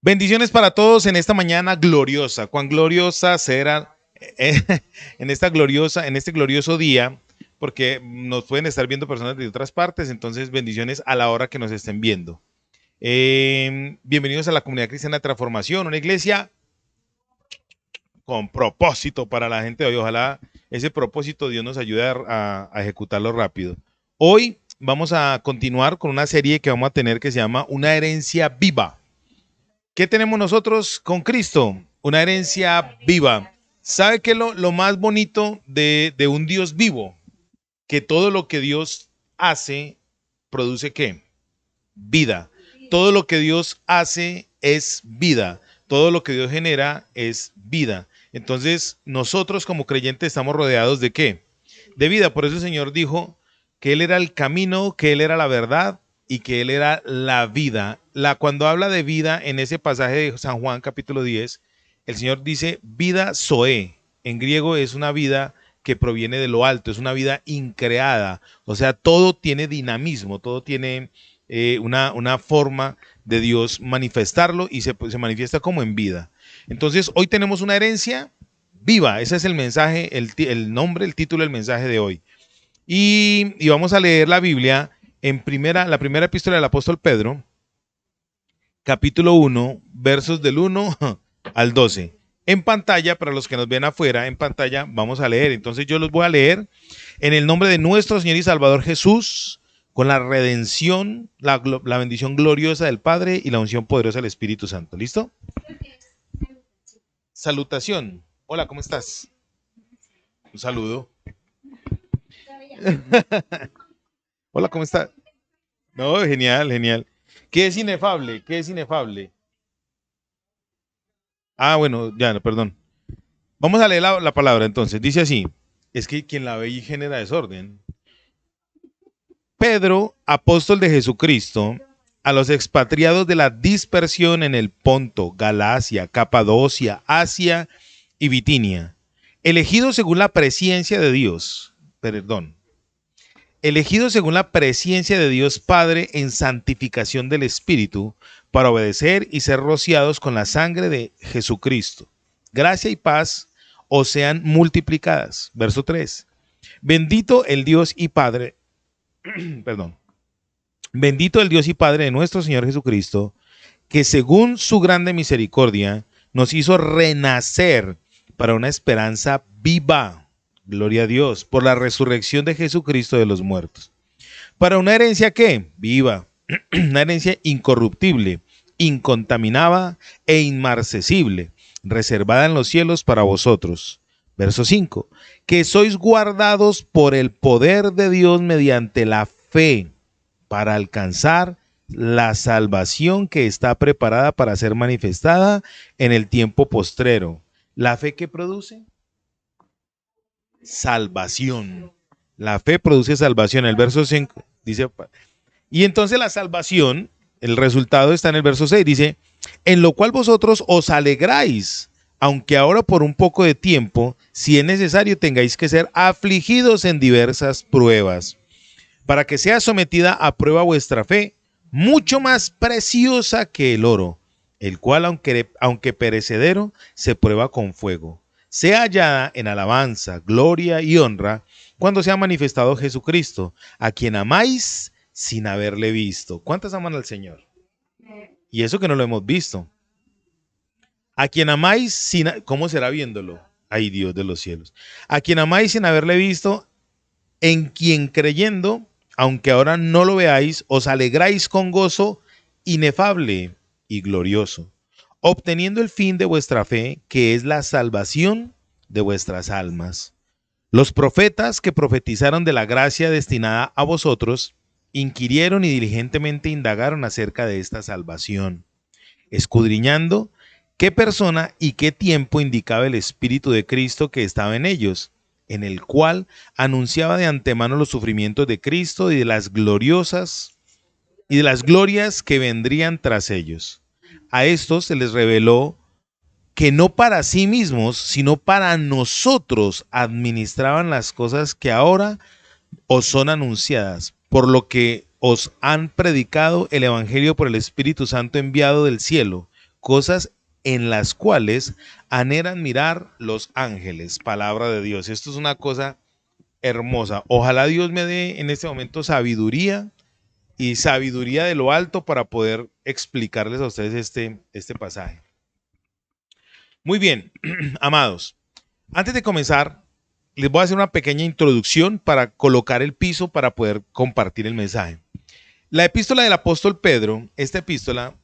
Bendiciones para todos en esta mañana gloriosa. Cuán gloriosa será en este glorioso día, porque nos pueden estar viendo personas de otras partes, entonces bendiciones a la hora que nos estén viendo. Bienvenidos a la Comunidad Cristiana de Transformación, una iglesia con propósito para la gente de hoy. Ojalá ese propósito Dios nos ayude a ejecutarlo rápido. Hoy vamos a continuar con una serie que vamos a tener que se llama Una herencia viva. ¿Qué tenemos nosotros con Cristo? Una herencia viva. ¿Sabe qué es lo más bonito de un Dios vivo? Que todo lo que Dios hace produce ¿qué? Vida. Todo lo que Dios hace es vida. Todo lo que Dios genera es vida. Entonces, nosotros como creyentes estamos rodeados ¿de qué? De vida. Por eso el Señor dijo que Él era el camino, que Él era la verdad y que Él era la vida. Cuando habla de vida en ese pasaje de San Juan capítulo 10, el Señor dice vida zoe. En griego es una vida que proviene de lo alto, es una vida increada. O sea, todo tiene dinamismo, todo tiene una forma de Dios manifestarlo y se manifiesta como en vida. Entonces, hoy tenemos una herencia viva. Ese es el mensaje, el nombre, el título del mensaje de hoy. Y vamos a leer la Biblia en la primera epístola del apóstol Pedro, capítulo 1, versos del 1 al 12. En pantalla, para los que nos ven afuera, en pantalla vamos a leer. Entonces yo los voy a leer en el nombre de nuestro Señor y Salvador Jesús, con la redención, la bendición gloriosa del Padre y la unción poderosa del Espíritu Santo. ¿Listo? Salutación. Hola, ¿cómo estás? Un saludo. Hola, ¿cómo estás? No, genial, genial. ¿Qué es inefable? ¿Qué es inefable? Ah, bueno, ya, perdón. Vamos a leer la palabra entonces. Dice así, es que quien la ve y genera desorden. Pedro, apóstol de Jesucristo, a los expatriados de la dispersión en el Ponto, Galacia, Capadocia, Asia y Bitinia, elegidos según la presciencia de Dios, elegidos según la presciencia de Dios Padre en santificación del Espíritu, para obedecer y ser rociados con la sangre de Jesucristo. Gracia y paz os sean multiplicadas. Verso 3. Bendito el Dios y Padre, perdón, bendito el Dios y Padre de nuestro Señor Jesucristo, que según su grande misericordia nos hizo renacer para una esperanza viva, gloria a Dios, por la resurrección de Jesucristo de los muertos. Para una herencia ¿qué? Viva, una herencia incorruptible, incontaminada e inmarcesible, reservada en los cielos para vosotros. Verso 5, que sois guardados por el poder de Dios mediante la fe para alcanzar la salvación que está preparada para ser manifestada en el tiempo postrero. ¿La fe qué produce? Salvación. La fe produce salvación. El verso 5 dice, y entonces la salvación, el resultado está en el verso 6, dice, en lo cual vosotros os alegráis, aunque ahora por un poco de tiempo, si es necesario, tengáis que ser afligidos en diversas pruebas, para que sea sometida a prueba vuestra fe, mucho más preciosa que el oro, el cual, aunque perecedero, se prueba con fuego, sea hallada en alabanza, gloria y honra, cuando sea manifestado Jesucristo, a quien amáis sin haberle visto. ¿Cuántas aman al Señor? Y eso que no lo hemos visto. A quien amáis sin... ¿Cómo será viéndolo? Ay, Dios de los cielos. A quien amáis sin haberle visto, en quien creyendo, aunque ahora no lo veáis, os alegráis con gozo inefable y glorioso, obteniendo el fin de vuestra fe, que es la salvación de vuestras almas. Los profetas que profetizaron de la gracia destinada a vosotros, inquirieron y diligentemente indagaron acerca de esta salvación, escudriñando qué persona y qué tiempo indicaba el Espíritu de Cristo que estaba en ellos, en el cual anunciaba de antemano los sufrimientos de Cristo y de las glorias que vendrían tras ellos. A estos se les reveló que no para sí mismos, sino para nosotros administraban las cosas que ahora os son anunciadas, por lo que os han predicado el Evangelio por el Espíritu Santo enviado del cielo, cosas en las cuales anhelan mirar los ángeles. Palabra de Dios. Esto es una cosa hermosa. Ojalá Dios me dé en este momento sabiduría y sabiduría de lo alto para poder explicarles a ustedes este pasaje. Muy bien, amados. Antes de comenzar, les voy a hacer una pequeña introducción para colocar el piso para poder compartir el mensaje. La epístola del apóstol Pedro, esta epístola,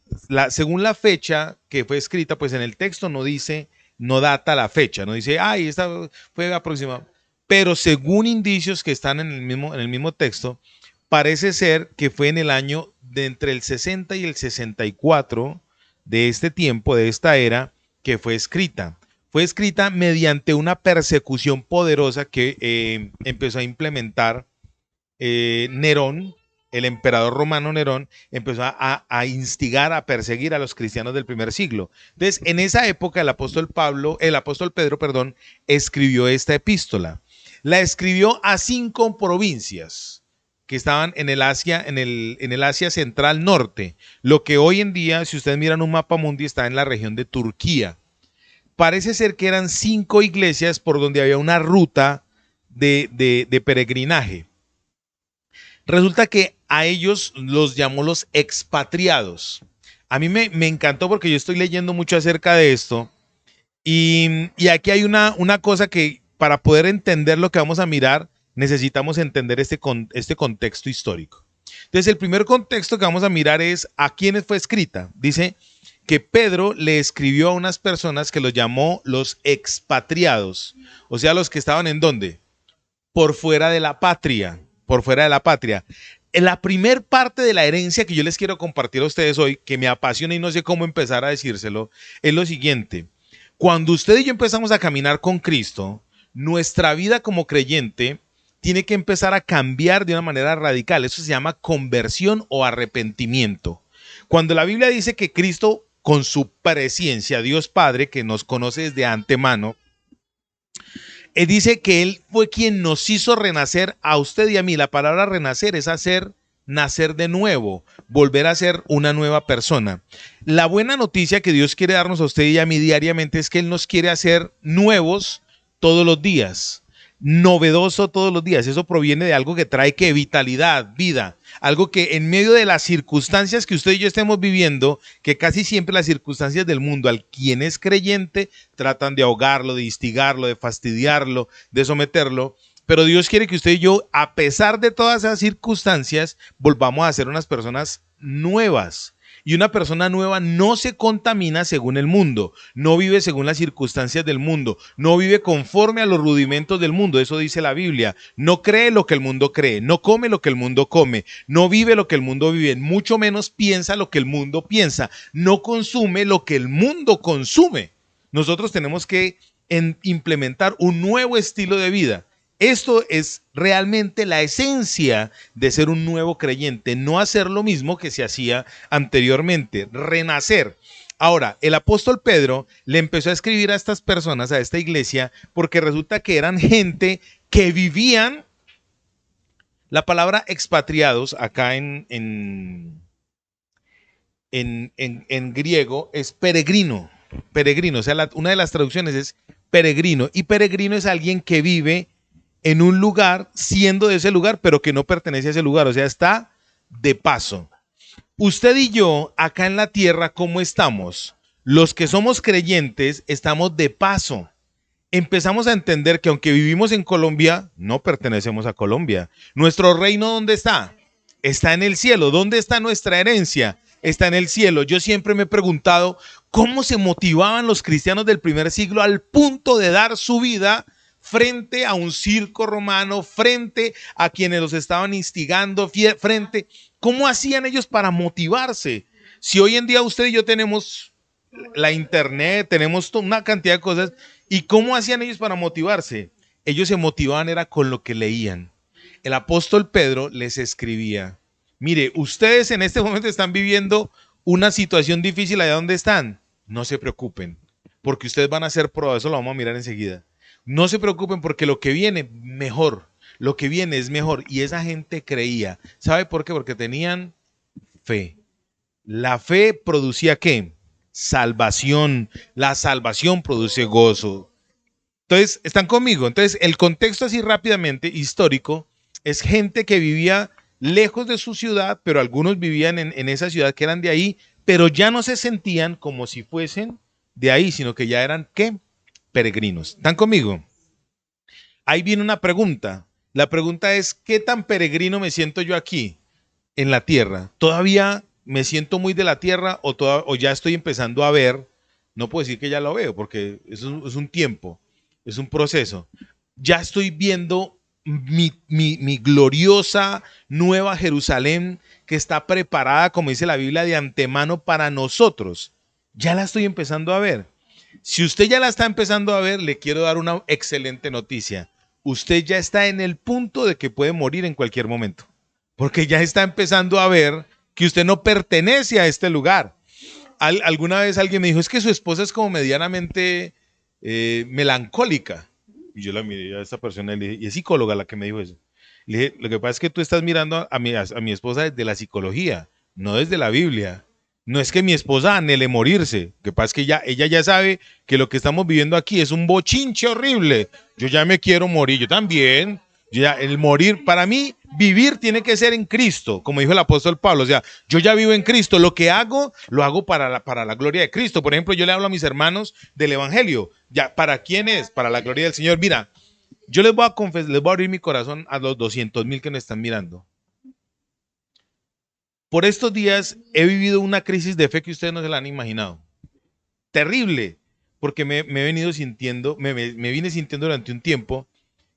según la fecha que fue escrita, pues en el texto no dice, no data la fecha, no dice, ay, esta fue aproximada. Pero según indicios que están en el mismo texto, parece ser que fue en el año de entre el 60 y el 64 de este tiempo, de esta era, que fue escrita. Fue escrita mediante una persecución poderosa que empezó a implementar Nerón, el emperador romano Nerón, empezó a instigar, a perseguir a los cristianos del primer siglo. Entonces, en esa época, el apóstol Pedro, escribió esta epístola. La escribió a 5 provincias que estaban en el Asia, en el Asia Central Norte. Lo que hoy en día, si ustedes miran un mapa mundi, está en la región de Turquía. Parece ser que eran 5 iglesias por donde había una ruta de peregrinaje. Resulta que a ellos los llamó los expatriados. A mí me encantó porque yo estoy leyendo mucho acerca de esto. Y aquí hay una cosa que para poder entender lo que vamos a mirar, necesitamos entender este contexto histórico. Entonces, el primer contexto que vamos a mirar es a quiénes fue escrita. Dice que Pedro le escribió a unas personas que los llamó los expatriados. O sea, los que estaban ¿en dónde? Por fuera de la patria. Por fuera de la patria. En la primer parte de la herencia que yo les quiero compartir a ustedes hoy, que me apasiona y no sé cómo empezar a decírselo, es lo siguiente. Cuando usted y yo empezamos a caminar con Cristo, nuestra vida como creyente tiene que empezar a cambiar de una manera radical. Eso se llama conversión o arrepentimiento. Cuando la Biblia dice que Cristo, con su presciencia, Dios Padre, que nos conoce desde antemano, dice que Él fue quien nos hizo renacer a usted y a mí. La palabra renacer es nacer de nuevo, volver a ser una nueva persona. La buena noticia que Dios quiere darnos a usted y a mí diariamente es que Él nos quiere hacer nuevos todos los días, novedoso todos los días. Eso proviene de algo que trae vitalidad, vida, algo que en medio de las circunstancias que usted y yo estemos viviendo, que casi siempre las circunstancias del mundo, al quien es creyente, tratan de ahogarlo, de instigarlo, de fastidiarlo, de someterlo. Pero Dios quiere que usted y yo, a pesar de todas esas circunstancias, volvamos a ser unas personas nuevas. Y una persona nueva no se contamina según el mundo, no vive según las circunstancias del mundo, no vive conforme a los rudimentos del mundo. Eso dice la Biblia. No cree lo que el mundo cree, no come lo que el mundo come, no vive lo que el mundo vive, mucho menos piensa lo que el mundo piensa, no consume lo que el mundo consume. Nosotros tenemos que implementar un nuevo estilo de vida. Esto es realmente la esencia de ser un nuevo creyente, no hacer lo mismo que se hacía anteriormente, renacer. Ahora, el apóstol Pedro le empezó a escribir a estas personas, a esta iglesia, porque resulta que eran gente que vivían, la palabra expatriados acá en griego es peregrino, o sea, una de las traducciones es peregrino, y peregrino es alguien que vive en un lugar, siendo de ese lugar, pero que no pertenece a ese lugar, o sea, está de paso. Usted y yo, acá en la tierra, ¿cómo estamos? Los que somos creyentes estamos de paso. Empezamos a entender que aunque vivimos en Colombia, no pertenecemos a Colombia. ¿Nuestro reino dónde está? Está en el cielo. ¿Dónde está nuestra herencia? Está en el cielo. Yo siempre me he preguntado cómo se motivaban los cristianos del primer siglo al punto de dar su vida frente a un circo romano, frente a quienes los estaban instigando, ¿cómo hacían ellos para motivarse? Si hoy en día usted y yo tenemos la internet, tenemos una cantidad de cosas, ¿y cómo hacían ellos para motivarse? Ellos se motivaban era con lo que leían. El apóstol Pedro les escribía, mire, ustedes en este momento están viviendo una situación difícil allá donde están, no se preocupen, porque ustedes van a ser probados, eso lo vamos a mirar enseguida. No se preocupen porque lo que viene mejor, lo que viene es mejor. Y esa gente creía. ¿Sabe por qué? Porque tenían fe. La fe producía ¿qué? salvación. La salvación produce gozo. Entonces, ¿están conmigo? Entonces, el contexto así rápidamente histórico es gente que vivía lejos de su ciudad, pero algunos vivían en esa ciudad que eran de ahí, pero ya no se sentían como si fuesen de ahí, sino que ya eran, ¿qué? Peregrinos. ¿Están conmigo? Ahí viene una pregunta. La pregunta es, ¿qué tan peregrino me siento yo aquí en la tierra? ¿Todavía me siento muy de la tierra o ya estoy empezando a ver? No puedo decir que ya lo veo porque es un tiempo, es un proceso. Ya estoy viendo mi gloriosa nueva Jerusalén que está preparada, como dice la Biblia, de antemano para nosotros. Ya la estoy empezando a ver. Si usted ya la está empezando a ver, le quiero dar una excelente noticia. Usted ya está en el punto de que puede morir en cualquier momento, porque ya está empezando a ver que usted no pertenece a este lugar. Alguna vez alguien me dijo, es que su esposa es como medianamente melancólica. Y yo la miré a esta persona y le dije, y es psicóloga la que me dijo eso. Le dije, lo que pasa es que tú estás mirando a mi esposa desde la psicología, no desde la Biblia. No es que mi esposa anhele morirse, lo que pasa es que ella ya sabe que lo que estamos viviendo aquí es un bochinche horrible. Yo ya me quiero morir, yo también. Ya, el morir, para mí, vivir tiene que ser en Cristo, como dijo el apóstol Pablo. O sea, yo ya vivo en Cristo. Lo que hago, lo hago para la gloria de Cristo. Por ejemplo, yo le hablo a mis hermanos del Evangelio. Ya, ¿para quién es? Para la gloria del Señor. Mira, yo les voy a confesar, les voy a abrir mi corazón a los 200,000 que me están mirando. Por estos días he vivido una crisis de fe que ustedes no se la han imaginado. Terrible, porque me he venido sintiendo, me vine sintiendo durante un tiempo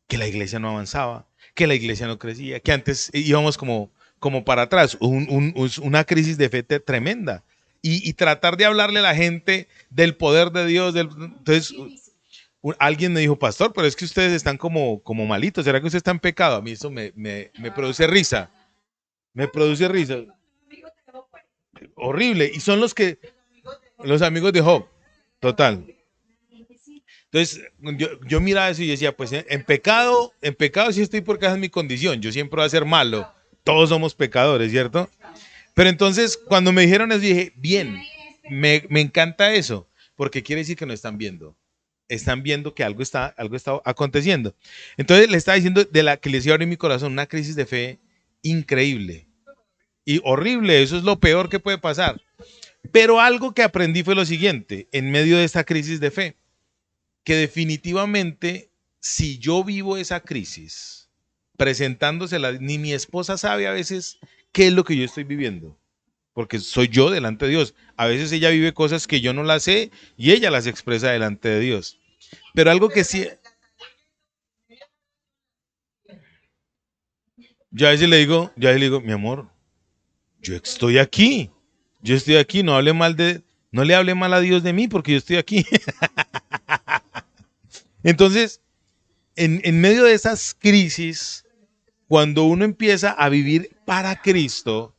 que la iglesia no avanzaba, que la iglesia no crecía, que antes íbamos como para atrás, una crisis de fe tremenda. Y tratar de hablarle a la gente del poder de Dios. Entonces, alguien me dijo, pastor, pero es que ustedes están como malitos, ¿será que usted está en pecado? A mí eso me produce risa, me produce risa. Horrible. Y son los amigos de Job, total. Entonces, yo miraba eso y decía, pues en pecado sí estoy porque esa es mi condición. Yo siempre voy a ser malo. Todos somos pecadores, ¿cierto? Pero entonces, cuando me dijeron eso, dije, bien, me encanta eso, porque quiere decir que no están viendo. Están viendo que algo está aconteciendo. Entonces, le estaba diciendo de la que les iba a abrir mi corazón, una crisis de fe increíble y horrible. Eso es lo peor que puede pasar. Pero algo que aprendí fue lo siguiente, en medio de esta crisis de fe, que definitivamente si yo vivo esa crisis presentándosela, ni mi esposa sabe a veces qué es lo que yo estoy viviendo, porque soy yo delante de Dios. A veces ella vive cosas que yo no las sé y ella las expresa delante de Dios. Pero algo que sí, yo a veces le digo, mi amor, yo estoy aquí, no le hable mal a Dios de mí porque yo estoy aquí. Entonces, en medio de esas crisis, cuando uno empieza a vivir para Cristo,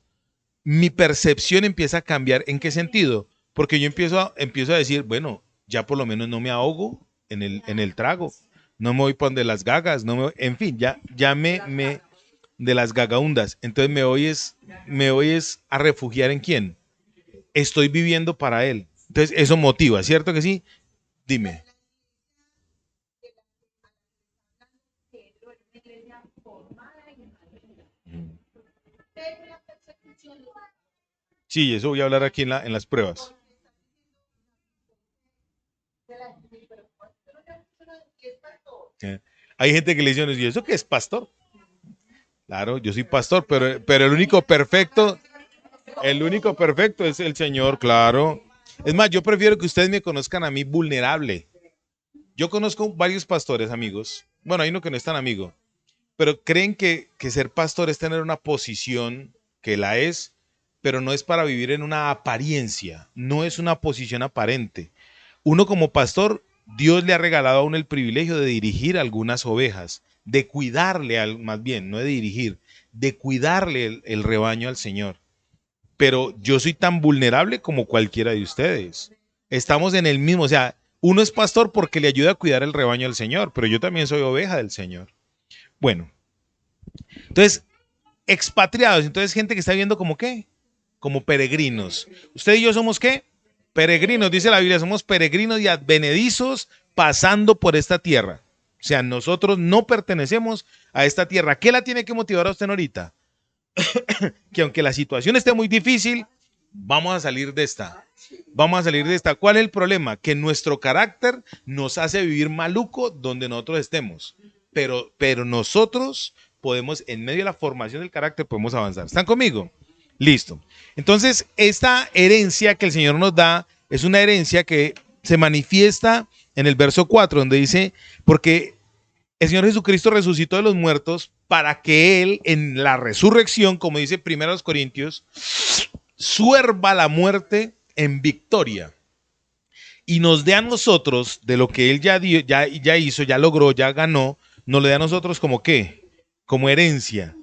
mi percepción empieza a cambiar. ¿En qué sentido? Porque yo empiezo a decir, bueno, ya por lo menos no me ahogo en el trago, no me voy para donde las gagas, en fin, ya de las gagaundas. Entonces me voy es a refugiar en quién. Estoy viviendo para Él. Entonces eso motiva, ¿cierto que sí? Dime. Sí, eso voy a hablar aquí en las pruebas. ¿Eh? Hay gente que le dice, ¿y eso qué es pastor? Claro, yo soy pastor, pero el único perfecto es el Señor, claro. Es más, yo prefiero que ustedes me conozcan a mí vulnerable. Yo conozco varios pastores, amigos. Bueno, hay uno que no es tan amigo, pero creen que ser pastor es tener una posición que la es, pero no es para vivir en una apariencia, no es una posición aparente. Uno como pastor, Dios le ha regalado a uno el privilegio de dirigir algunas ovejas, de cuidarle, más bien, no de dirigir, de cuidarle el rebaño al Señor. Pero yo soy tan vulnerable como cualquiera de ustedes. Estamos en el mismo, o sea, uno es pastor porque le ayuda a cuidar el rebaño al Señor, pero yo también soy oveja del Señor. Bueno, entonces, expatriados, entonces gente que está viendo como qué, como peregrinos. ¿Usted y yo somos qué? Peregrinos, dice la Biblia, somos peregrinos y advenedizos pasando por esta tierra. O sea, nosotros no pertenecemos a esta tierra. ¿Qué la tiene que motivar a usted ahorita? Que aunque la situación esté muy difícil, vamos a salir de esta. Vamos a salir de esta. ¿Cuál es el problema? Que nuestro carácter nos hace vivir maluco donde nosotros estemos. Pero nosotros podemos, en medio de la formación del carácter, podemos avanzar. ¿Están conmigo? Listo. Entonces, esta herencia que el Señor nos da es una herencia que se manifiesta en el verso 4, donde dice, porque el Señor Jesucristo resucitó de los muertos para que Él, en la resurrección, como dice 1 Corintios, suerva la muerte en victoria y nos dé a nosotros de lo que Él ya hizo, ya logró, ya ganó, nos lo dé a nosotros como ¿qué? Como herencia.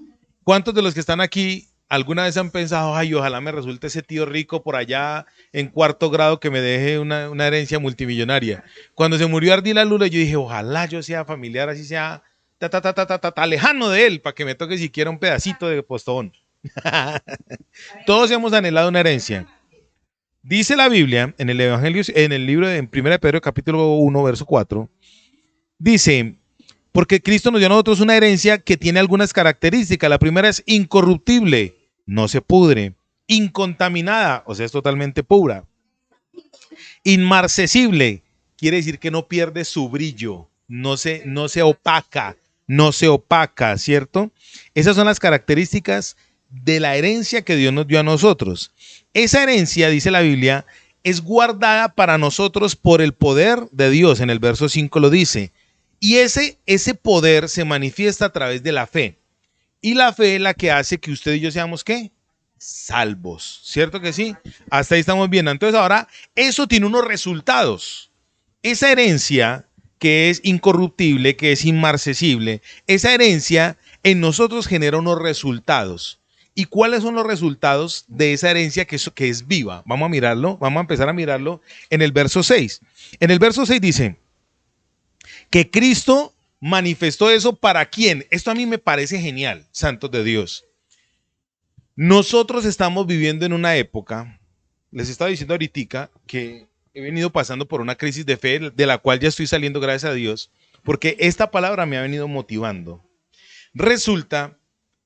¿Cuántos de los que están aquí alguna vez han pensado, ay, ojalá me resulte ese tío rico por allá en 4º grado que me deje una herencia multimillonaria? Cuando se murió Ardila Lula, yo dije, ojalá yo sea familiar, así sea lejano de él, para que me toque siquiera un pedacito de postón. Todos hemos anhelado una herencia. Dice la Biblia en el Evangelio, en el libro de 1 Pedro capítulo 1, verso 4, dice, porque Cristo nos dio a nosotros una herencia que tiene algunas características. La primera es incorruptible, no se pudre, incontaminada, o sea, es totalmente pura, inmarcesible, quiere decir que no pierde su brillo, no se opaca, ¿cierto? Esas son las características de la herencia que Dios nos dio a nosotros. Esa herencia, dice la Biblia, es guardada para nosotros por el poder de Dios. En el verso 5 lo dice. Y ese poder se manifiesta a través de la fe. Y la fe es la que hace que usted y yo seamos, ¿qué? Salvos. ¿Cierto que sí? Hasta ahí estamos viendo. Entonces ahora, eso tiene unos resultados. Esa herencia que es incorruptible, que es inmarcesible, esa herencia en nosotros genera unos resultados. ¿Y cuáles son los resultados de esa herencia que es viva? Vamos a mirarlo, vamos a empezar a mirarlo en el verso 6. En el verso 6 dice que Cristo manifestó eso para quién. Esto a mí me parece genial, santos de Dios. Nosotros estamos viviendo en una época, les estaba diciendo ahorita que he venido pasando por una crisis de fe de la cual ya estoy saliendo, gracias a Dios, porque esta palabra me ha venido motivando. Resulta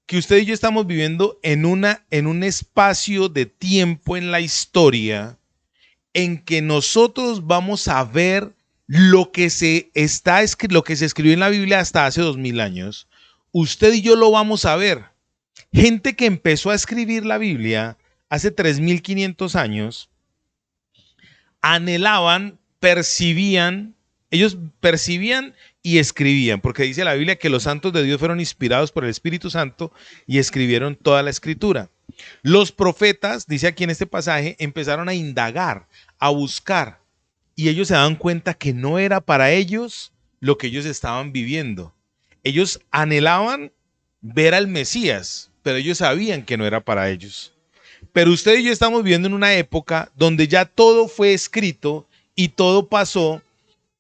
que usted y yo estamos viviendo en un espacio de tiempo en la historia en que nosotros vamos a ver lo que se escribió en la Biblia hasta hace 2000 años. Usted y yo lo vamos a ver. Gente que empezó a escribir la Biblia hace 3500 años, anhelaban, ellos percibían y escribían, porque dice la Biblia que los santos de Dios fueron inspirados por el Espíritu Santo y escribieron toda la escritura. Los profetas, dice aquí en este pasaje, empezaron a indagar, a buscar, y ellos se daban cuenta que no era para ellos lo que ellos estaban viviendo. Ellos anhelaban ver al Mesías, pero ellos sabían que no era para ellos. Pero usted y yo estamos viviendo en una época donde ya todo fue escrito y todo pasó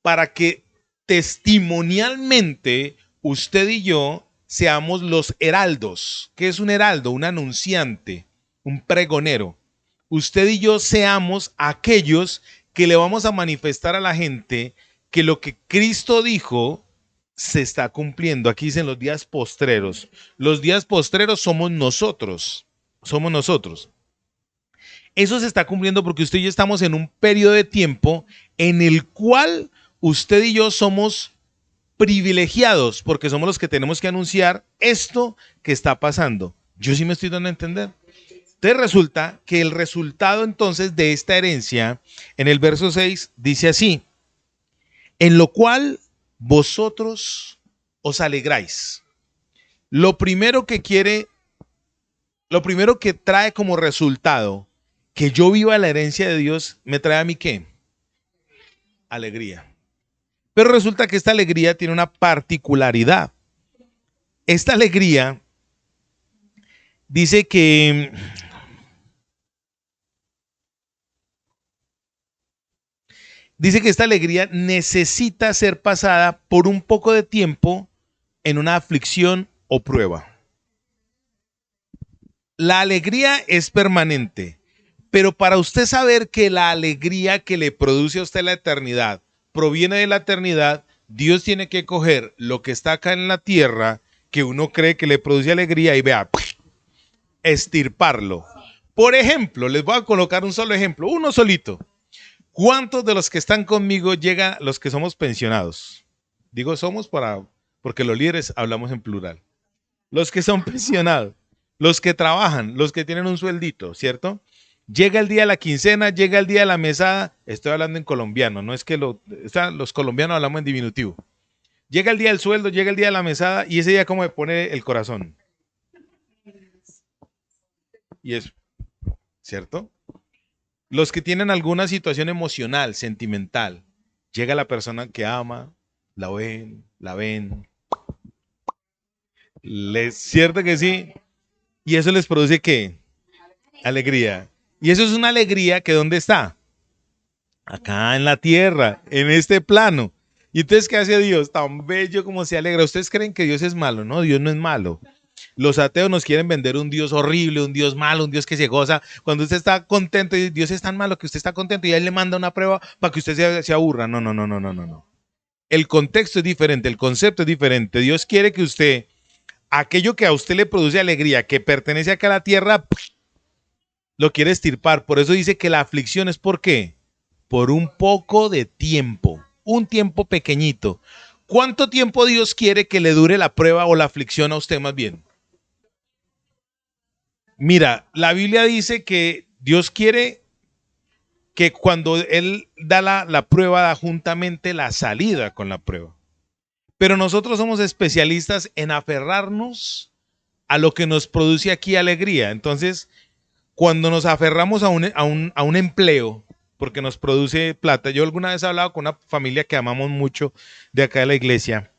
para que testimonialmente usted y yo seamos los heraldos. ¿Qué es un heraldo? Un anunciante, un pregonero. Usted y yo seamos aquellos que le vamos a manifestar a la gente que lo que Cristo dijo se está cumpliendo. Aquí dicen los días postreros. Los días postreros somos nosotros. Somos nosotros. Eso se está cumpliendo porque usted y yo estamos en un periodo de tiempo en el cual usted y yo somos privilegiados porque somos los que tenemos que anunciar esto que está pasando. Yo sí me estoy dando a entender. Entonces resulta que el resultado entonces de esta herencia en el verso 6 dice así: en lo cual vosotros os alegráis. Lo primero que trae como resultado que yo viva la herencia de Dios, me trae a mí ¿qué? Alegría. Pero resulta que esta alegría tiene una particularidad. Esta alegría dice que esta alegría necesita ser pasada por un poco de tiempo en una aflicción o prueba. La alegría es permanente, Pero para usted saber que la alegría que le produce a usted la eternidad proviene de la eternidad, Dios tiene que coger lo que está acá en la tierra, que uno cree que le produce alegría, y vea, estirparlo. Por ejemplo, les voy a colocar un solo ejemplo, uno solito. ¿Cuántos de los que están conmigo llegan los que somos pensionados? Digo somos porque los líderes hablamos en plural. Los que son pensionados, los que trabajan, los que tienen un sueldito, ¿cierto? Llega el día de la quincena, llega el día de la mesada, estoy hablando en colombiano, no es que los colombianos hablamos en diminutivo. Llega el día del sueldo, llega el día de la mesada y ese día como me pone el corazón. Y eso, ¿cierto? Los que tienen alguna situación emocional, sentimental, llega la persona que ama, la ven, ¿cierto que sí? Y eso les produce ¿qué? Alegría. Y eso es una alegría que ¿dónde está? Acá en la tierra, en este plano. ¿Y entonces qué hace Dios? Tan bello como se alegra. ¿Ustedes creen que Dios es malo? No, Dios no es malo. Los ateos nos quieren vender un Dios horrible, un Dios malo, un Dios que se goza. Cuando usted está contento y Dios es tan malo que usted está contento y Él le manda una prueba para que usted se aburra. No, no, no, no, no, no, no. El contexto es diferente, el concepto es diferente. Dios quiere que usted, aquello que a usted le produce alegría, que pertenece acá a la tierra, lo quiere estirpar. Por eso dice que la aflicción es ¿por qué? Por un poco de tiempo, un tiempo pequeñito. ¿Cuánto tiempo Dios quiere que le dure la prueba o la aflicción a usted más bien? Mira, la Biblia dice que Dios quiere que cuando Él da la prueba, da juntamente la salida con la prueba. Pero nosotros somos especialistas en aferrarnos a lo que nos produce aquí alegría. Entonces, cuando nos aferramos a un empleo, porque nos produce plata. Yo alguna vez he hablado con una familia que amamos mucho de acá de la iglesia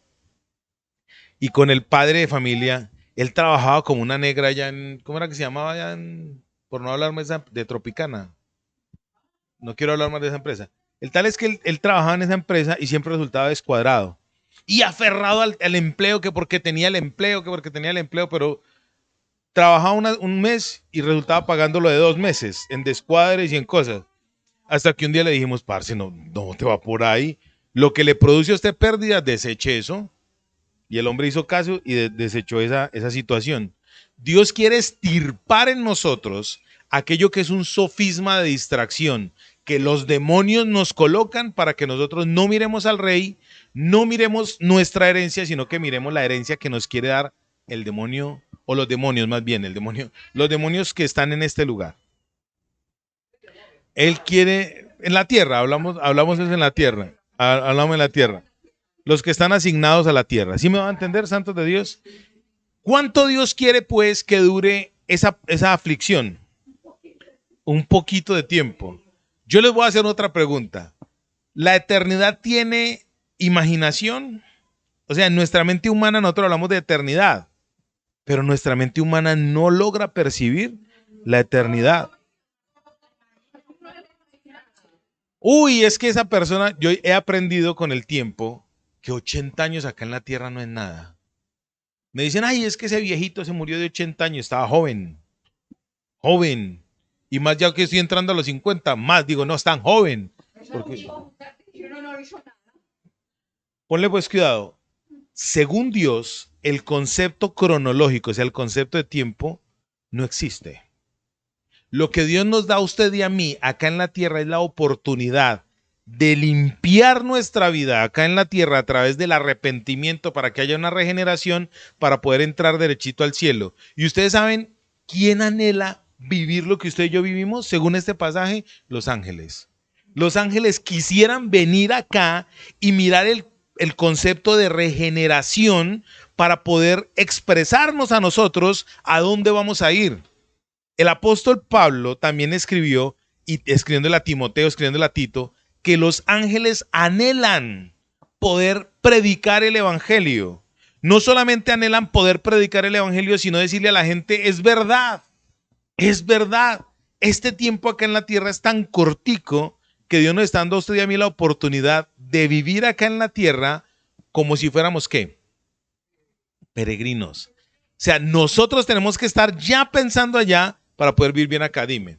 y con el padre de familia, él trabajaba como una negra allá en, ¿cómo era que se llamaba allá en, por no hablar más de Tropicana? No quiero hablar más de esa empresa. El tal es que él trabajaba en esa empresa y siempre resultaba descuadrado y aferrado al empleo, que porque tenía el empleo, que porque tenía el empleo, pero trabajaba un mes y resultaba pagándolo de 2 meses en descuadres y en cosas. Hasta que un día le dijimos, parce, no te va por ahí. Lo que le produce a usted pérdidas, deseche eso. Y el hombre hizo caso y desechó esa situación. Dios quiere estirpar en nosotros aquello que es un sofisma de distracción, que los demonios nos colocan para que nosotros no miremos al rey, no miremos nuestra herencia, sino que miremos la herencia que nos quiere dar el demonio, o los demonios más bien, los demonios que están en este lugar. Él quiere, en la tierra, hablamos eso en la tierra, hablamos en la tierra. Los que están asignados a la tierra. ¿Sí me van a entender, santos de Dios? ¿Cuánto Dios quiere, pues, que dure esa aflicción? Un poquito de tiempo. Yo les voy a hacer otra pregunta. ¿La eternidad tiene imaginación? O sea, en nuestra mente humana nosotros hablamos de eternidad, pero nuestra mente humana no logra percibir la eternidad. Uy, es que esa persona, yo he aprendido con el tiempo que 80 años acá en la tierra no es nada. Me dicen, ay, es que ese viejito se murió de 80 años, estaba joven, joven. Y más ya que estoy entrando a los 50, más digo, no, es tan joven. Porque... Ponle pues cuidado. Según Dios, el concepto cronológico, o sea, el concepto de tiempo, no existe. Lo que Dios nos da a usted y a mí acá en la tierra es la oportunidad de limpiar nuestra vida acá en la tierra a través del arrepentimiento para que haya una regeneración para poder entrar derechito al cielo. Y ustedes saben, ¿quién anhela vivir lo que usted y yo vivimos? Según este pasaje, los ángeles. Los ángeles quisieran venir acá y mirar el concepto de regeneración para poder expresarnos a nosotros a dónde vamos a ir. El apóstol Pablo también escribió, y escribiéndole a Timoteo, escribiéndole a Tito, que los ángeles anhelan poder predicar el evangelio. No solamente anhelan poder predicar el evangelio, sino decirle a la gente, es verdad, es verdad. Este tiempo acá en la tierra es tan cortico que Dios nos está dando a usted y a mí la oportunidad de vivir acá en la tierra como si fuéramos, ¿qué? Peregrinos. O sea, nosotros tenemos que estar ya pensando allá para poder vivir bien acá, dime.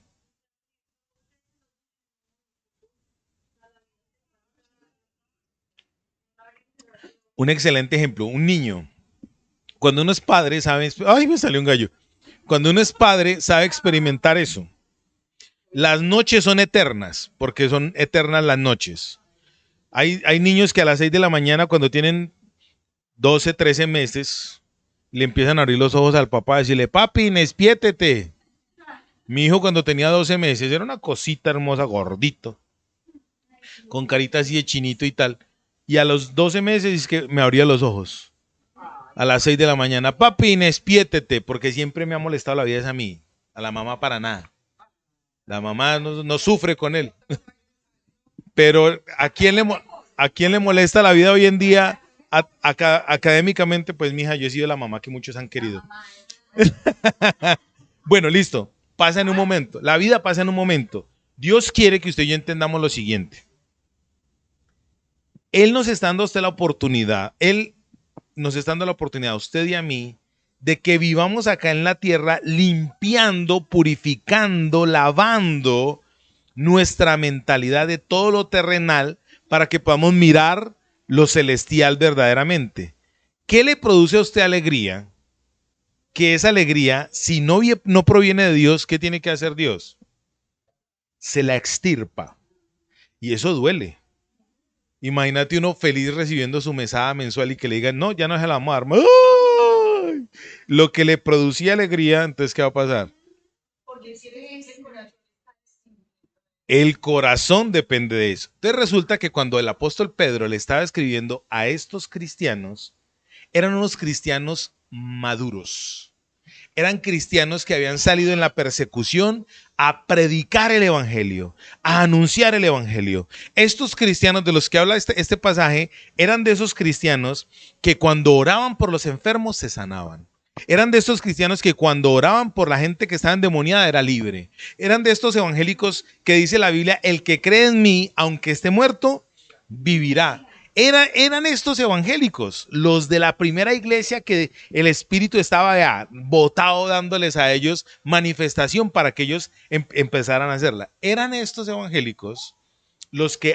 Un excelente ejemplo, un niño. Cuando uno es padre, sabe, ay, me salió un gallo. Cuando uno es padre, sabe experimentar eso. Las noches son eternas, porque son eternas las noches. Hay niños que a las 6 de la mañana, cuando tienen 12, 13 meses, le empiezan a abrir los ojos al papá y decirle, papi, despiértete. Mi hijo cuando tenía 12 meses era una cosita hermosa, gordito, con carita así de chinito y tal. Y a los 12 meses es que me abría los ojos. A las 6 de la mañana, papi, despiértete, porque siempre me ha molestado la vida es a mí. A la mamá para nada. La mamá no sufre con él. Pero ¿a quién le molesta la vida hoy en día? Académicamente, pues, mija, yo he sido la mamá que muchos han querido. Bueno, listo. Pasa en un momento. La vida pasa en un momento. Dios quiere que usted y yo entendamos lo siguiente. Él nos está dando a usted la oportunidad. Él nos está dando la oportunidad a usted y a mí de que vivamos acá en la tierra limpiando, purificando, lavando nuestra mentalidad de todo lo terrenal para que podamos mirar lo celestial verdaderamente. ¿Qué le produce a usted alegría? Que esa alegría, si no proviene de Dios, ¿qué tiene que hacer Dios? Se la extirpa. Y eso duele. Imagínate uno feliz recibiendo su mesada mensual y que le digan, no, ya no se la vamos a dar. ¡Ay! Lo que le producía alegría, entonces, ¿qué va a pasar? El corazón depende de eso. Entonces resulta que cuando el apóstol Pedro le estaba escribiendo a estos cristianos, eran unos cristianos maduros. Eran cristianos que habían salido en la persecución a predicar el evangelio, a anunciar el evangelio. Estos cristianos de los que habla este pasaje eran de esos cristianos que cuando oraban por los enfermos se sanaban. Eran de estos cristianos que cuando oraban por la gente que estaba endemoniada era libre. Eran de estos evangélicos que dice la Biblia, el que cree en mí, aunque esté muerto, vivirá. Eran estos evangélicos, los de la primera iglesia que el Espíritu estaba ya botado dándoles a ellos manifestación para que ellos empezaran a hacerla. Eran estos evangélicos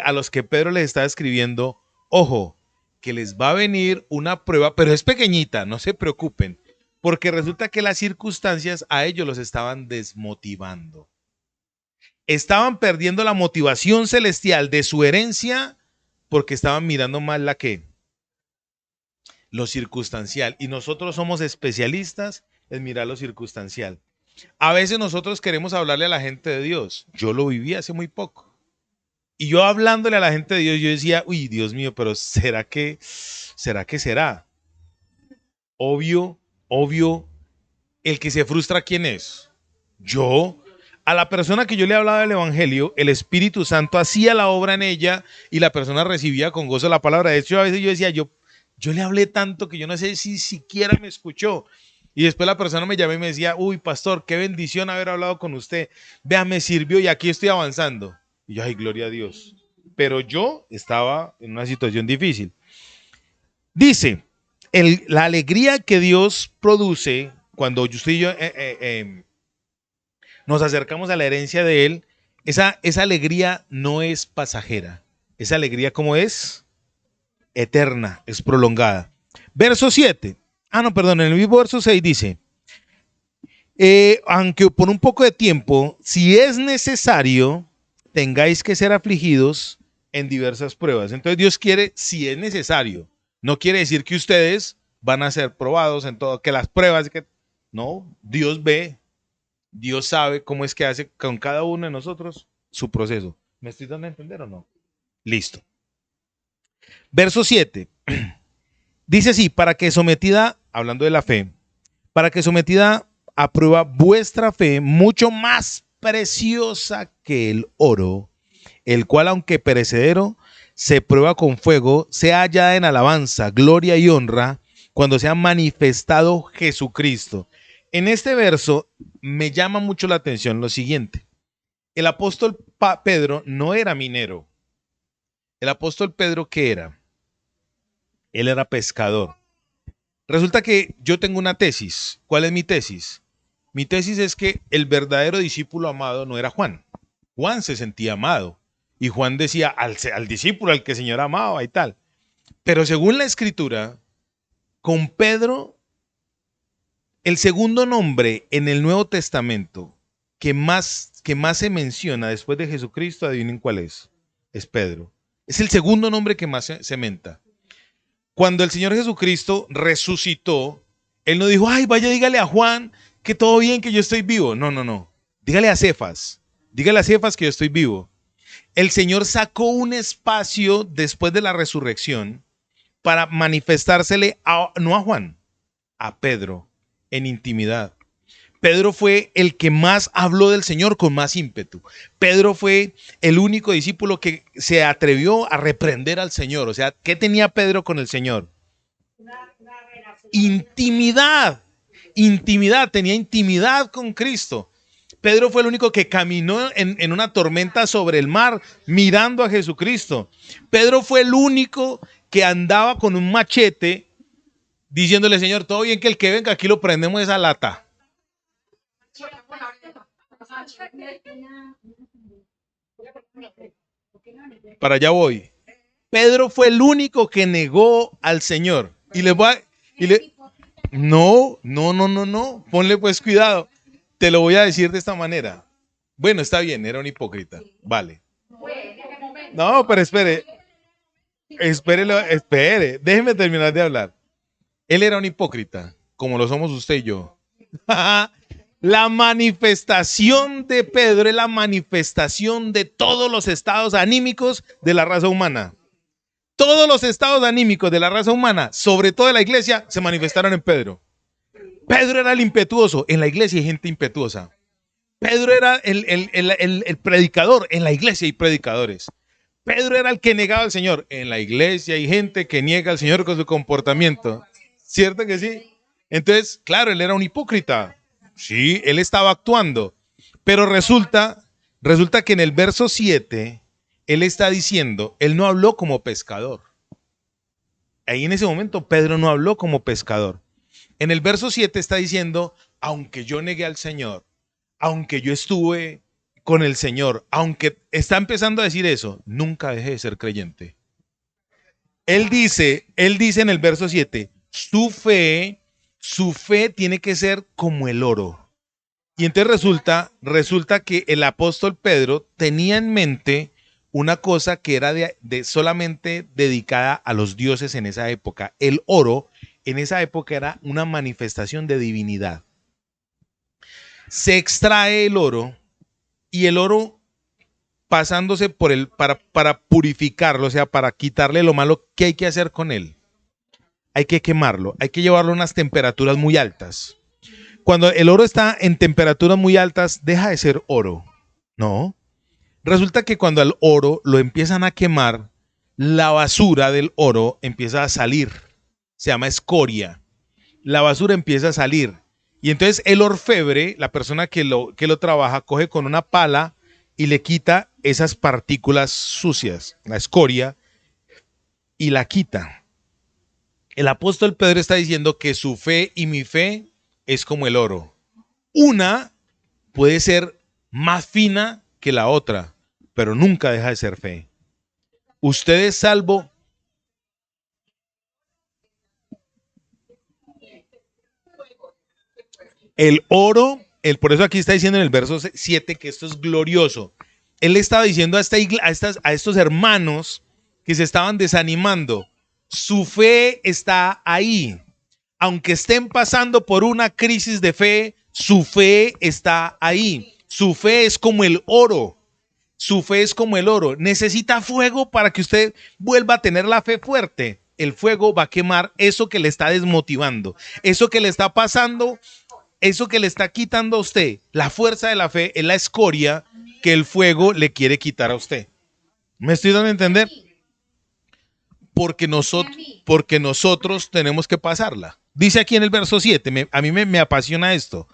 a los que Pedro les está escribiendo, ojo, que les va a venir una prueba, pero es pequeñita, no se preocupen, porque resulta que las circunstancias a ellos los estaban desmotivando. Estaban perdiendo la motivación celestial de su herencia porque estaban mirando más lo circunstancial. Y nosotros somos especialistas en mirar lo circunstancial. A veces nosotros queremos hablarle a la gente de Dios. Yo lo viví hace muy poco. Y yo hablándole a la gente de Dios, yo decía, uy, Dios mío, pero ¿será que será? Obvio, el que se frustra, ¿quién es? Yo. A la persona que yo le hablaba del evangelio, el Espíritu Santo hacía la obra en ella y la persona recibía con gozo la palabra. De hecho, a veces yo decía, yo le hablé tanto que yo no sé si siquiera me escuchó. Y después la persona me llamó y me decía, uy, pastor, qué bendición haber hablado con usted. Vea, me sirvió y aquí estoy avanzando. Y yo, ay, gloria a Dios. Pero yo estaba en una situación difícil. Dice, la alegría que Dios produce cuando usted y yo nos acercamos a la herencia de Él, esa alegría no es pasajera. Esa alegría, ¿cómo es? Eterna, es prolongada. Verso 7. No, perdón, en el mismo verso 6 dice, aunque por un poco de tiempo, si es necesario, tengáis que ser afligidos en diversas pruebas. Entonces Dios quiere, si es necesario. No quiere decir que ustedes van a ser probados en todo, que las pruebas, no, Dios ve, Dios sabe cómo es que hace con cada uno de nosotros su proceso. ¿Me estoy dando a entender o no? Listo. Verso 7. Dice así, para que sometida, hablando de la fe, para que sometida a prueba vuestra fe, mucho más preciosa que el oro, el cual aunque perecedero, se prueba con fuego, sea hallada en alabanza, gloria y honra, cuando sea manifestado Jesucristo. En este verso me llama mucho la atención lo siguiente. El apóstol Pedro no era minero. El apóstol Pedro, ¿qué era? Él era pescador. Resulta que yo tengo una tesis. ¿Cuál es mi tesis? Mi tesis es que el verdadero discípulo amado no era Juan. Juan se sentía amado. Y Juan decía al discípulo, al que el Señor amaba y tal. Pero según la escritura, con Pedro, el segundo nombre en el Nuevo Testamento que más se menciona después de Jesucristo, adivinen cuál es Pedro. Es el segundo nombre que más se menta. Cuando el Señor Jesucristo resucitó, Él no dijo, ay, vaya, dígale a Juan que todo bien, que yo estoy vivo. No, no, no. Dígale a Cefas que yo estoy vivo. El Señor sacó un espacio después de la resurrección para manifestársele no a Juan, a Pedro, en intimidad. Pedro fue el que más habló del Señor con más ímpetu. Pedro fue el único discípulo que se atrevió a reprender al Señor. O sea, ¿qué tenía Pedro con el Señor? Intimidad. Intimidad, tenía intimidad con Cristo. Pedro fue el único que caminó en una tormenta sobre el mar mirando a Jesucristo. Pedro fue el único que andaba con un machete diciéndole, Señor, todo bien, que el que venga aquí lo prendemos esa lata. Para allá voy. Pedro fue el único que negó al Señor. Y le voy a, no, no, no, no, no. Ponle pues cuidado. Te lo voy a decir de esta manera. Bueno, está bien, era un hipócrita. Vale. No, pero espere. Espere. Déjeme terminar de hablar. Él era un hipócrita, como lo somos usted y yo. La manifestación de Pedro es la manifestación de todos los estados anímicos de la raza humana. Todos los estados anímicos de la raza humana, sobre todo de la iglesia, se manifestaron en Pedro. Pedro era el impetuoso. En la iglesia hay gente impetuosa. Pedro era el predicador. En la iglesia hay predicadores. Pedro era el que negaba al Señor. En la iglesia hay gente que niega al Señor con su comportamiento. ¿Cierto que sí? Entonces, claro, él era un hipócrita. Sí, él estaba actuando. Pero resulta que en el verso 7, él está diciendo, él no habló como pescador. Ahí en ese momento Pedro no habló como pescador. En el verso 7 está diciendo, aunque yo negué al Señor, aunque yo estuve con el Señor, aunque está empezando a decir eso, nunca dejé de ser creyente. Él dice en el verso 7, su fe tiene que ser como el oro. Y entonces resulta que el apóstol Pedro tenía en mente una cosa que era de solamente dedicada a los dioses en esa época. El oro en esa época era una manifestación de divinidad. Se extrae el oro y el oro pasándose por para purificarlo, o sea, para quitarle lo malo, ¿qué hay que hacer con él? Hay que quemarlo, hay que llevarlo a unas temperaturas muy altas. Cuando el oro está en temperaturas muy altas, deja de ser oro. No. Resulta que cuando al oro lo empiezan a quemar, la basura del oro empieza a salir. Se llama escoria. La basura empieza a salir. Y entonces el orfebre, la persona que lo trabaja, coge con una pala y le quita esas partículas sucias, la escoria, y la quita. El apóstol Pedro está diciendo que su fe y mi fe es como el oro. Una puede ser más fina que la otra, pero nunca deja de ser fe. Usted es salvo. El oro, por eso aquí está diciendo en el verso 7 que esto es glorioso. Él estaba diciendo a estos hermanos que se estaban desanimando, su fe está ahí. Aunque estén pasando por una crisis de fe, su fe está ahí. Su fe es como el oro. Su fe es como el oro. Necesita fuego para que usted vuelva a tener la fe fuerte. El fuego va a quemar eso que le está desmotivando, eso que le está pasando, eso que le está quitando a usted. La fuerza de la fe es la escoria que el fuego le quiere quitar a usted. ¿Me estoy dando a entender? Porque nosotros tenemos que pasarla. Dice aquí en el verso 7, a mí me apasiona esto.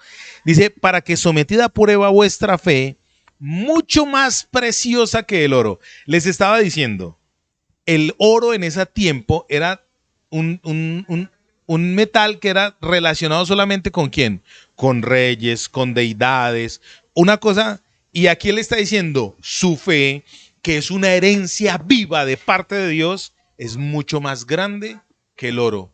Dice, para que sometida a prueba vuestra fe, mucho más preciosa que el oro. Les estaba diciendo, el oro en ese tiempo era un metal que era relacionado solamente con ¿quién? Con reyes, con deidades, una cosa. Y aquí él está diciendo, su fe, que es una herencia viva de parte de Dios, es mucho más grande que el oro.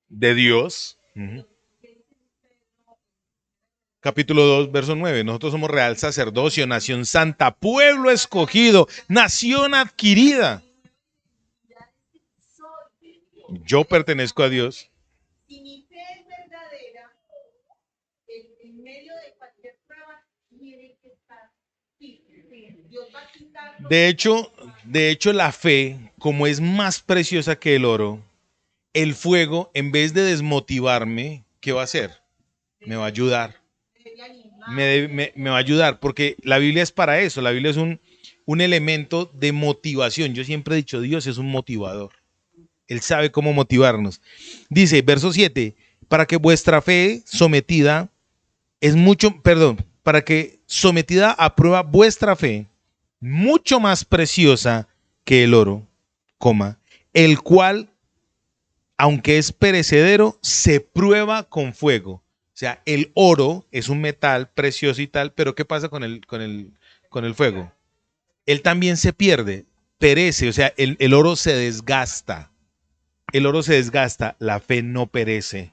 De Dios. Capítulo 2, verso 9. Nosotros somos real sacerdocio, nación santa, pueblo escogido, nación adquirida. Yo pertenezco a Dios. Si mi fe es verdadera, en medio de cualquier prueba, tiene que estar firme. Dios va a quitar. De hecho, la fe, como es más preciosa que el oro, el fuego, en vez de desmotivarme, ¿qué va a hacer? Me va a ayudar. Me va a ayudar, porque la Biblia es para eso. La Biblia es un elemento de motivación. Yo siempre he dicho, Dios es un motivador. Él sabe cómo motivarnos. Dice, verso 7, para que vuestra fe sometida para que sometida a prueba vuestra fe, mucho más preciosa que el oro, el cual, aunque es perecedero, se prueba con fuego. O sea, el oro es un metal precioso y tal, pero ¿qué pasa con el fuego? Él también se pierde, perece, o sea, el oro se desgasta. El oro se desgasta, la fe no perece.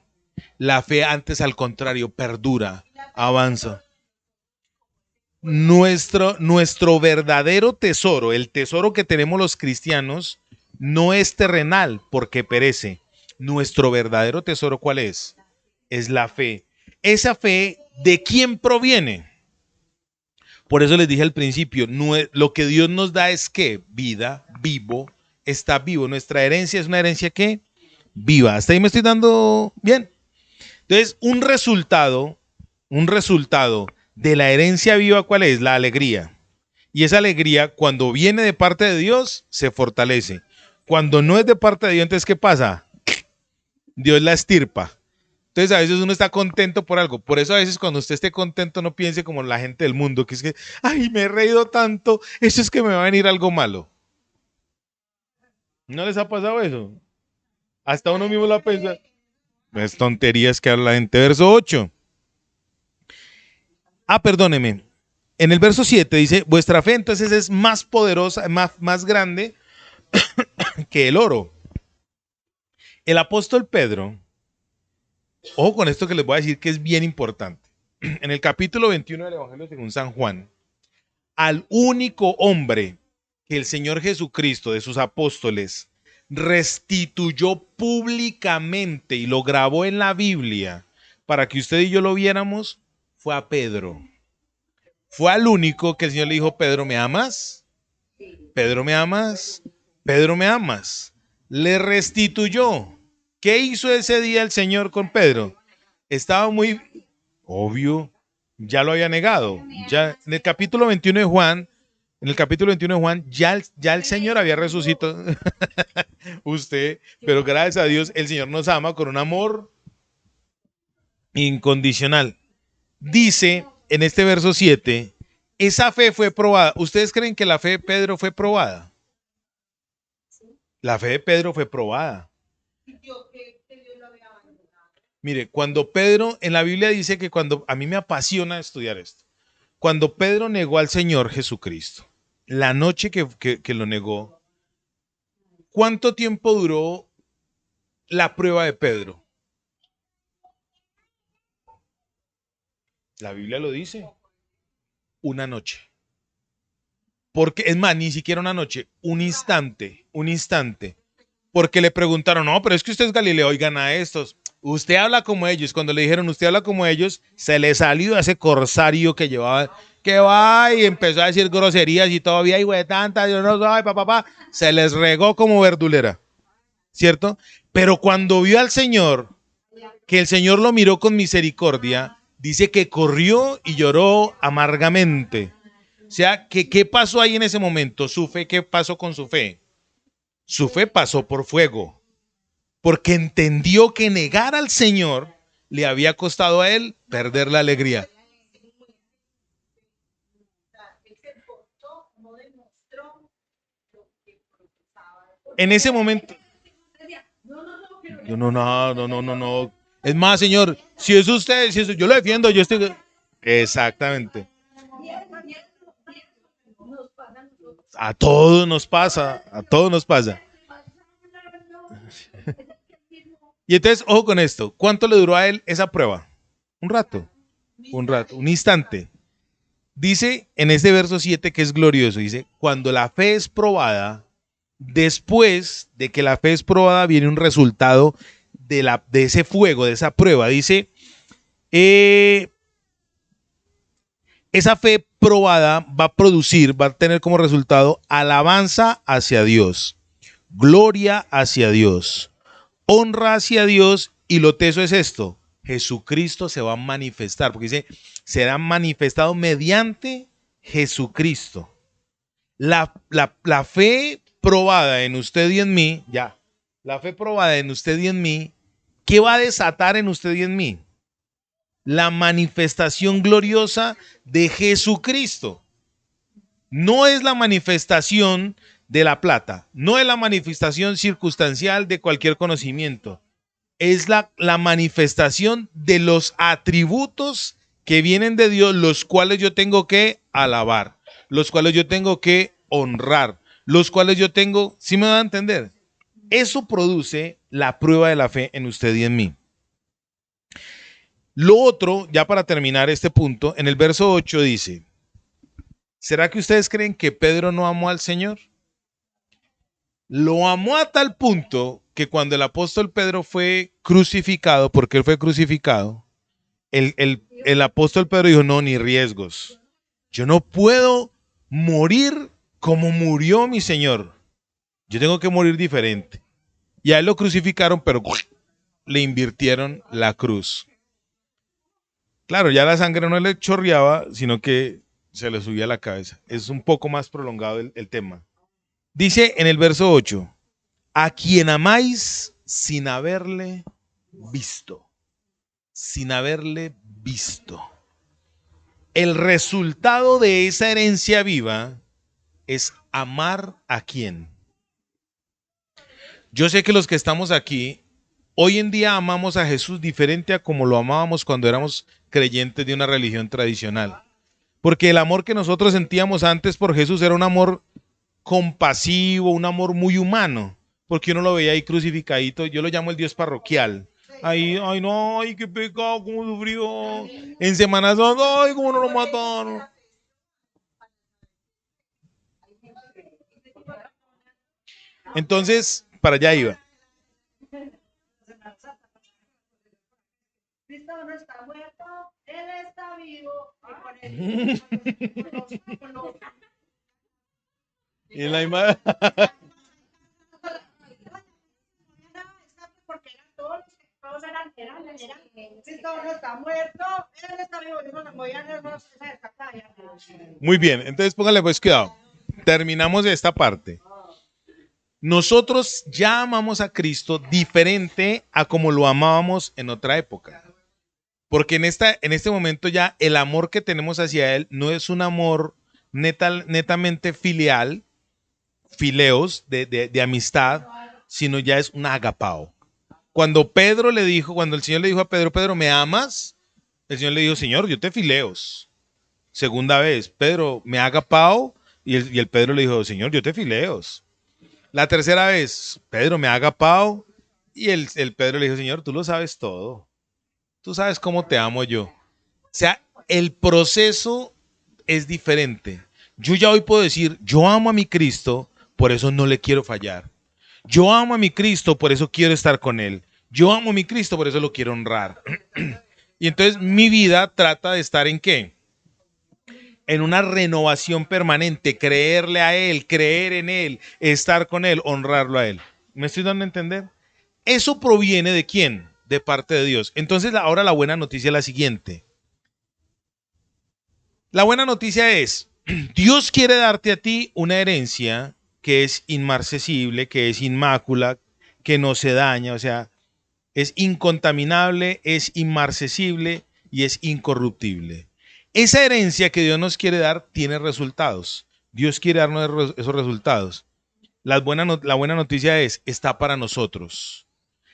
La fe antes, al contrario, perdura, avanza. Nuestro verdadero tesoro, el tesoro que tenemos los cristianos, no es terrenal porque perece. Nuestro verdadero tesoro, ¿cuál es? Es la fe. Esa fe, ¿de quién proviene? Por eso les dije al principio, lo que Dios nos da es ¿qué? Vida, vivo, está vivo. Nuestra herencia es una herencia ¿qué? Viva. ¿Hasta ahí me estoy dando bien? Entonces, un resultado de la herencia viva, ¿cuál es? La alegría. Y esa alegría, cuando viene de parte de Dios, se fortalece. Cuando no es de parte de Dios, entonces, ¿qué pasa? Dios la estirpa. Entonces, a veces uno está contento por algo. Por eso, a veces, cuando usted esté contento, no piense como la gente del mundo, que es que, ay, me he reído tanto, eso es que me va a venir algo malo. ¿No les ha pasado eso? Hasta uno mismo lo piensa. Es tonterías que habla la gente. Verso 8. Perdóneme. En el verso 7 dice, vuestra fe entonces es más poderosa, más grande que el oro. El apóstol Pedro, ojo con esto que les voy a decir que es bien importante. En el capítulo 21 del Evangelio según San Juan, al único hombre que el Señor Jesucristo de sus apóstoles restituyó públicamente y lo grabó en la Biblia para que usted y yo lo viéramos, fue a Pedro. Fue al único que el Señor le dijo, Pedro, ¿me amas? Pedro, ¿me amas? Pedro, ¿me amas? Le restituyó. ¿Qué hizo ese día el Señor con Pedro? Estaba muy obvio, ya lo había negado. Ya en el capítulo 21 de Juan, ya el Señor había resucitado. Usted, pero gracias a Dios, el Señor nos ama con un amor incondicional. Dice en este verso 7, esa fe fue probada. ¿Ustedes creen que la fe de Pedro fue probada? La fe de Pedro fue probada. Mire, cuando Pedro, en la Biblia dice que a mí me apasiona estudiar esto, cuando Pedro negó al Señor Jesucristo, la noche que lo negó, ¿cuánto tiempo duró la prueba de Pedro? La Biblia lo dice. Una noche. Porque, es más, ni siquiera una noche, un instante. Porque le preguntaron, no, pero es que usted es Galileo, oigan a estos. Usted habla como ellos. Cuando le dijeron, usted habla como ellos, se le salió ese corsario que llevaba, que va y empezó a decir groserías y todavía, güey, tanta, yo no soy, papá. Se les regó como verdulera, ¿cierto? Pero cuando vio al Señor, que el Señor lo miró con misericordia, dice que corrió y lloró amargamente. O sea, ¿qué pasó ahí en ese momento? Su fe, ¿qué pasó con su fe? Su fe pasó por fuego, porque entendió que negar al Señor le había costado a él perder la alegría. En ese momento, no. Es más, Señor, si es usted, yo lo defiendo, yo estoy... Exactamente. A todos nos pasa, a todos nos pasa. Y entonces, ojo con esto, ¿cuánto le duró a él esa prueba? Un rato, un instante. Dice en este verso 7 que es glorioso, dice, cuando la fe es probada, después de que la fe es probada viene un resultado de ese fuego, de esa prueba. Dice, eh, esa fe probada va a producir, va a tener como resultado alabanza hacia Dios, gloria hacia Dios, honra hacia Dios, y lo teso es esto: Jesucristo se va a manifestar, porque dice, será manifestado mediante Jesucristo. La fe probada en usted y en mí, ya, la fe probada en usted y en mí, ¿qué va a desatar en usted y en mí? La manifestación gloriosa de Jesucristo. No es la manifestación de la plata, no es la manifestación circunstancial de cualquier conocimiento, es la manifestación de los atributos que vienen de Dios, los cuales yo tengo que alabar, los cuales yo tengo que honrar, los cuales yo tengo, ¿sí me va a entender? Eso produce la prueba de la fe en usted y en mí. Lo otro, ya para terminar este punto, en el verso 8 dice, ¿será que ustedes creen que Pedro no amó al Señor? Lo amó a tal punto que cuando el apóstol Pedro fue crucificado, porque él fue crucificado, el apóstol Pedro dijo, no, ni riesgos. Yo no puedo morir como murió mi Señor. Yo tengo que morir diferente. Y a él lo crucificaron, pero le invirtieron la cruz. Claro, ya la sangre no le chorreaba, sino que se le subía a la cabeza. Es un poco más prolongado el tema. Dice en el verso 8, a quien amáis sin haberle visto. Sin haberle visto. El resultado de esa herencia viva es amar a quién. Yo sé que los que estamos aquí, hoy en día amamos a Jesús diferente a como lo amábamos cuando éramos creyentes de una religión tradicional. Porque el amor que nosotros sentíamos antes por Jesús era un amor compasivo, un amor muy humano, porque uno lo veía ahí crucificadito, yo lo llamo el Dios parroquial. Ahí, ay no, ay qué pecado, cómo sufrió. En Semana Santa, ay cómo no lo mataron. Entonces, para allá iba. Cristo no está muerto, Él está vivo. Y en la imagen. Muy bien, entonces póngale pues cuidado. Terminamos esta parte. Nosotros ya amamos a Cristo diferente a como lo amábamos en otra época. Porque en este momento ya el amor que tenemos hacia Él no es un amor netamente filial, fileos, de amistad, sino ya es un agapao. Cuando el Señor le dijo a Pedro, Pedro, ¿me amas? El Señor le dijo, Señor, yo te fileos. Segunda vez, Pedro, ¿me agapao? Y el Pedro le dijo, Señor, yo te fileos. La tercera vez, Pedro, ¿me agapao? Y el Pedro le dijo, Señor, tú lo sabes todo. Tú sabes cómo te amo yo. O sea, el proceso es diferente. Yo ya hoy puedo decir, yo amo a mi Cristo, por eso no le quiero fallar. Yo amo a mi Cristo, por eso quiero estar con Él. Yo amo a mi Cristo, por eso lo quiero honrar. Y entonces mi vida trata de estar ¿en qué? En una renovación permanente, creerle a Él, creer en Él, estar con Él, honrarlo a Él. ¿Me estoy dando a entender? Eso proviene ¿de quién? De parte de Dios. Entonces ahora la buena noticia es la siguiente. La buena noticia es, Dios quiere darte a ti una herencia que es inmarcesible, que es inmácula, que no se daña, o sea, es incontaminable, es inmarcesible y es incorruptible. Esa herencia que Dios nos quiere dar tiene resultados. Dios quiere darnos esos resultados. La buena noticia es, está para nosotros.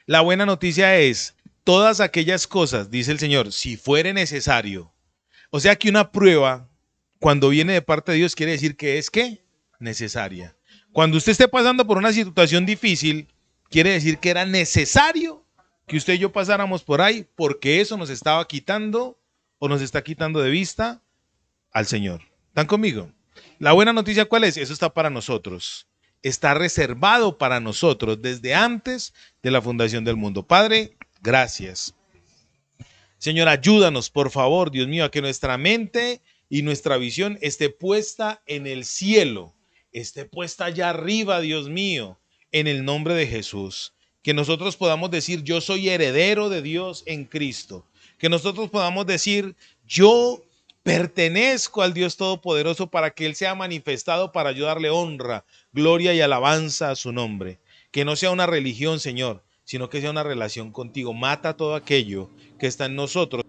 La buena noticia es, todas aquellas cosas, dice el Señor, si fuere necesario, O sea que una prueba, cuando viene de parte de Dios, quiere decir que es ¿qué? Necesaria. Cuando usted esté pasando por una situación difícil, quiere decir que era necesario que usted y yo pasáramos por ahí, porque eso nos estaba quitando o nos está quitando de vista al Señor. ¿Están conmigo? La buena noticia, ¿cuál es? Eso está para nosotros. Está reservado para nosotros desde antes de la fundación del mundo. Padre, gracias. Señor, ayúdanos, por favor, Dios mío, a que nuestra mente y nuestra visión esté puesta en el cielo, esté puesta allá arriba, Dios mío, en el nombre de Jesús. Que nosotros podamos decir, yo soy heredero de Dios en Cristo. Que nosotros podamos decir, yo pertenezco al Dios Todopoderoso para que Él sea manifestado para yo darle honra, gloria y alabanza a su nombre. Que no sea una religión, Señor, sino que sea una relación contigo. Mata todo aquello que está en nosotros.